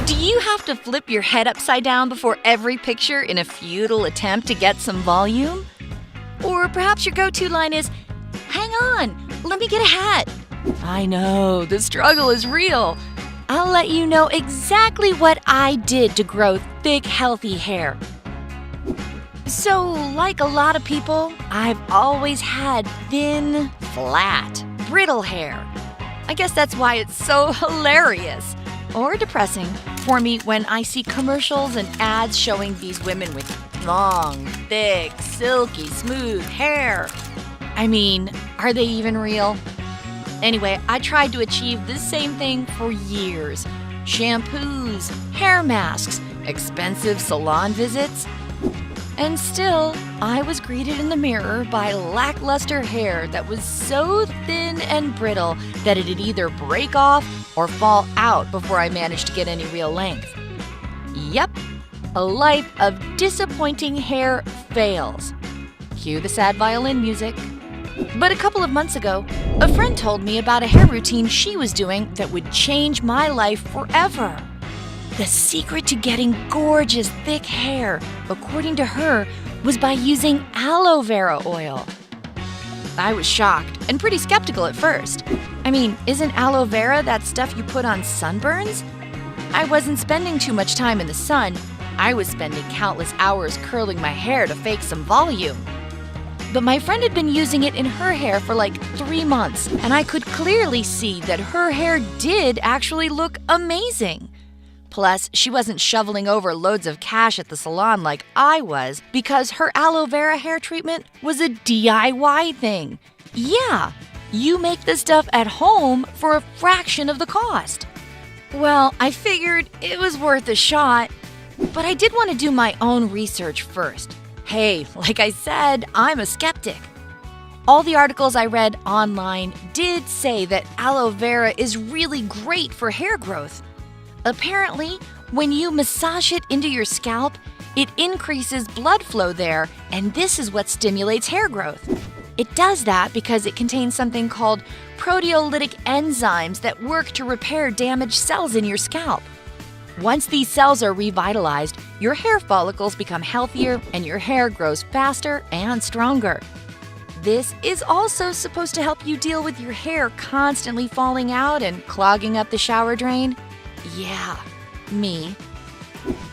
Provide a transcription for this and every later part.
Do you have to flip your head upside down before every picture in a futile attempt to get some volume? Or perhaps your go-to line is, "Hang on, let me get a hat." I know, the struggle is real. I'll let you know exactly what I did to grow thick, healthy hair. So, like a lot of people, I've always had thin, flat, brittle hair. I guess that's why it's so hilarious or depressing for me when I see commercials and ads showing these women with long, thick, silky, smooth hair. I mean, are they even real? Anyway, I tried to achieve this same thing for years. Shampoos, hair masks, expensive salon visits. And still, I was greeted in the mirror by lackluster hair that was so thin and brittle that it'd either break off or fall out before I managed to get any real length. Yep, a life of disappointing hair fails. Cue the sad violin music. But a couple of months ago, a friend told me about a hair routine she was doing that would change my life forever. The secret to getting gorgeous, thick hair, according to her, was by using aloe vera oil. I was shocked and pretty skeptical at first. I mean, isn't aloe vera that stuff you put on sunburns? I wasn't spending too much time in the sun. I was spending countless hours curling my hair to fake some volume. But my friend had been using it in her hair for like 3 months, and I could clearly see that her hair did actually look amazing. Plus, she wasn't shoveling over loads of cash at the salon like I was because her aloe vera hair treatment was a DIY thing. Yeah, you make the stuff at home for a fraction of the cost. Well, I figured it was worth a shot, but I did want to do my own research first. Hey, like I said, I'm a skeptic. All the articles I read online did say that aloe vera is really great for hair growth. Apparently, when you massage it into your scalp, it increases blood flow there, and this is what stimulates hair growth. It does that because it contains something called proteolytic enzymes that work to repair damaged cells in your scalp. Once these cells are revitalized, your hair follicles become healthier and your hair grows faster and stronger. This is also supposed to help you deal with your hair constantly falling out and clogging up the shower drain. Yeah, me.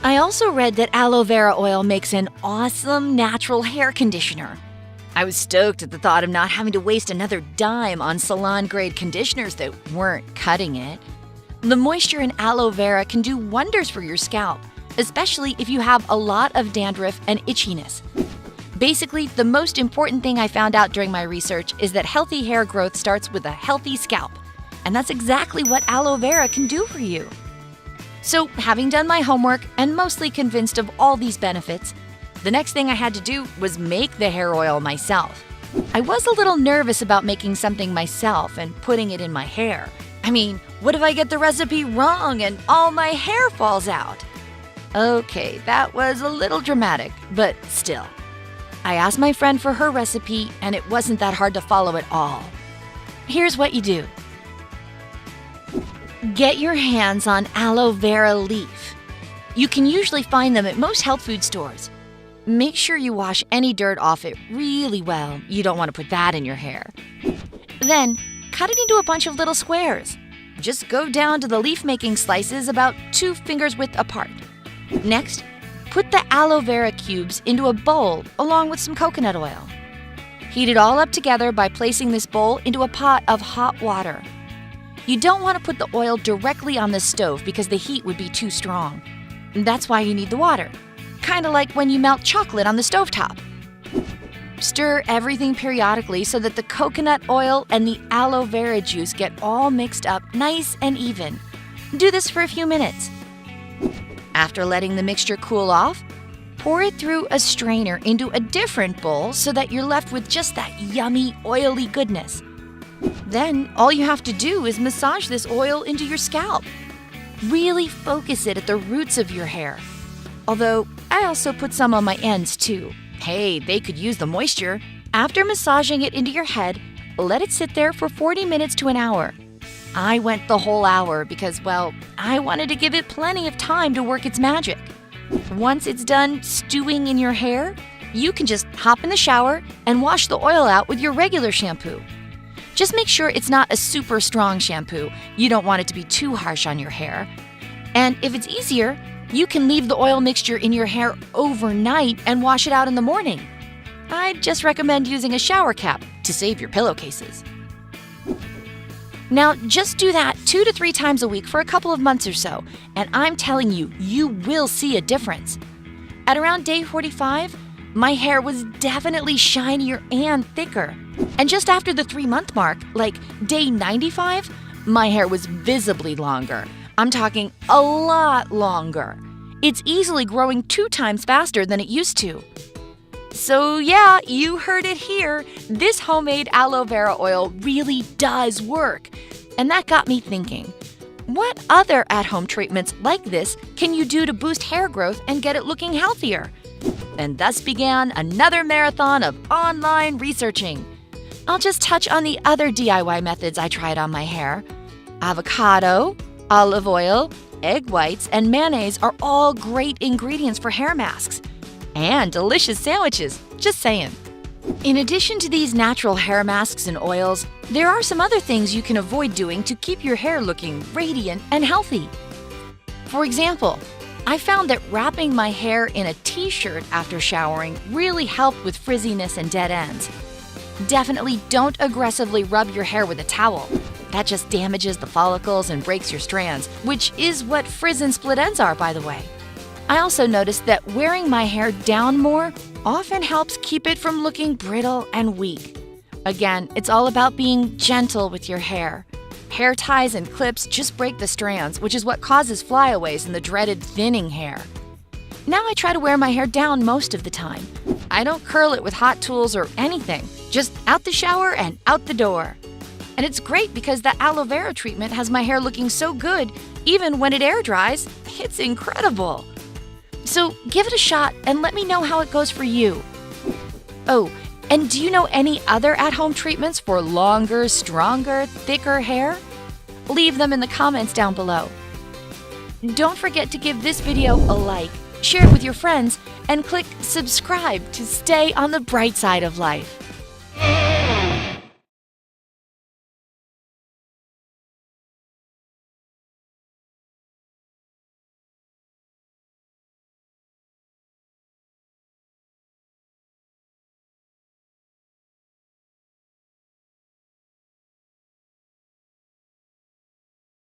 I also read that aloe vera oil makes an awesome natural hair conditioner. I was stoked at the thought of not having to waste another dime on salon-grade conditioners that weren't cutting it. The moisture in aloe vera can do wonders for your scalp, especially if you have a lot of dandruff and itchiness. Basically, the most important thing I found out during my research is that healthy hair growth starts with a healthy scalp. And that's exactly what aloe vera can do for you. So, having done my homework and mostly convinced of all these benefits, the next thing I had to do was make the hair oil myself. I was a little nervous about making something myself and putting it in my hair. I mean, what if I get the recipe wrong and all my hair falls out? Okay, that was a little dramatic, but still. I asked my friend for her recipe, and it wasn't that hard to follow at all. Here's what you do. Get your hands on aloe vera leaf. You can usually find them at most health food stores. Make sure you wash any dirt off it really well. You don't want to put that in your hair. Then, cut it into a bunch of little squares. Just go down to the leaf-making slices about 2 fingers width apart. Next, put the aloe vera cubes into a bowl along with some coconut oil. Heat it all up together by placing this bowl into a pot of hot water. You don't want to put the oil directly on the stove because the heat would be too strong. That's why you need the water. Kind of like when you melt chocolate on the stovetop. Stir everything periodically so that the coconut oil and the aloe vera juice get all mixed up nice and even. Do this for a few minutes. After letting the mixture cool off, pour it through a strainer into a different bowl so that you're left with just that yummy, oily goodness. Then, all you have to do is massage this oil into your scalp. Really focus it at the roots of your hair. Although, I also put some on my ends too. Hey, they could use the moisture. After massaging it into your head, let it sit there for 40 minutes to an hour. I went the whole hour because, well, I wanted to give it plenty of time to work its magic. Once it's done stewing in your hair, you can just hop in the shower and wash the oil out with your regular shampoo. Just make sure it's not a super strong shampoo. You don't want it to be too harsh on your hair. And if it's easier, you can leave the oil mixture in your hair overnight and wash it out in the morning. I'd just recommend using a shower cap to save your pillowcases. Now, just do that 2 to 3 times a week for a couple of months or so, and I'm telling you, you will see a difference. At around day 45, my hair was definitely shinier and thicker. And just after the 3-month mark, like day 95, my hair was visibly longer. I'm talking a lot longer. It's easily growing 2 times faster than it used to. So yeah, you heard it here. This homemade aloe vera oil really does work. And that got me thinking, what other at-home treatments like this can you do to boost hair growth and get it looking healthier? And thus began another marathon of online researching. I'll just touch on the other DIY methods I tried on my hair. Avocado, olive oil, egg whites, and mayonnaise are all great ingredients for hair masks. And delicious sandwiches, just saying. In addition to these natural hair masks and oils, there are some other things you can avoid doing to keep your hair looking radiant and healthy. For example, I found that wrapping my hair in a t-shirt after showering really helped with frizziness and dead ends. Definitely don't aggressively rub your hair with a towel. That just damages the follicles and breaks your strands, which is what frizz and split ends are, by the way. I also noticed that wearing my hair down more often helps keep it from looking brittle and weak. Again, it's all about being gentle with your hair. Hair ties and clips just break the strands, which is what causes flyaways and the dreaded thinning hair. Now I try to wear my hair down most of the time. I don't curl it with hot tools or anything, just out the shower and out the door. And it's great because the aloe vera treatment has my hair looking so good, even when it air dries. It's incredible. So give it a shot and let me know how it goes for you. Oh, and do you know any other at-home treatments for longer, stronger, thicker hair? Leave them in the comments down below. Don't forget to give this video a like, share it with your friends, and click subscribe to stay on the bright side of life.